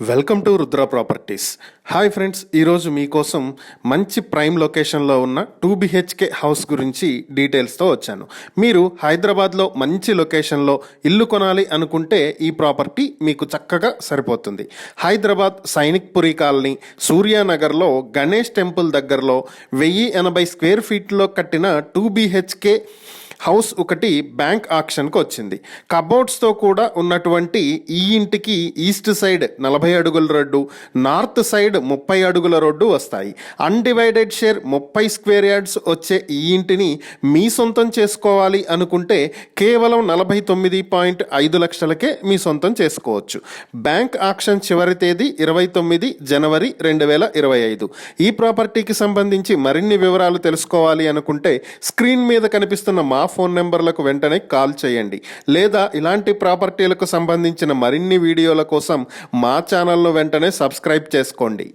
Welcome to Rudra properties. Hi friends, ఈరోజు మీకోసం మంచి ప్రైమ్ లొకేషన్లో ఉన్న 2 BHK హౌస్ గురించి డీటెయిల్స్తో వచ్చాను. మీరు హైదరాబాద్లో మంచి లొకేషన్లో ఇల్లు కొనాలి అనుకుంటే ఈ ప్రాపర్టీ మీకు చక్కగా సరిపోతుంది. హైదరాబాద్ సైనిక్ పురి కాలనీ సూర్యానగర్లో గణేష్ టెంపుల్ దగ్గరలో 1080 స్క్వేర్ ఫీట్లో కట్టిన 2 BHK హౌస్ ఒకటి బ్యాంక్ ఆక్షన్కి వచ్చింది. కబోర్డ్స్తో కూడా ఉన్నటువంటి ఈ ఇంటికి ఈస్ట్ సైడ్ 40 అడుగుల రోడ్డు, నార్త్ సైడ్ 30 అడుగుల రోడ్డు వస్తాయి. అన్డివైడెడ్ షేర్ 30 స్క్వేర్ యార్డ్స్ వచ్చే ఈ ఇంటిని మీ సొంతం చేసుకోవాలి అనుకుంటే కేవలం 49.5 లక్షలకే మీ సొంతం చేసుకోవచ్చు. బ్యాంక్ ఆక్షన్ చివరి తేదీ 29 జనవరి 2025. ఈ ప్రాపర్టీకి సంబంధించి మరిన్ని వివరాలు తెలుసుకోవాలి అనుకుంటే స్క్రీన్ మీద కనిపిస్తున్న మా ఫోన్ నెంబర్లకు వెంటనే కాల్ చేయండి. లేదా ఇలాంటి ప్రాపర్టీలకు సంబంధించిన మరిన్ని వీడియోల కోసం మా ఛానల్ను వెంటనే సబ్స్క్రైబ్ చేసుకోండి.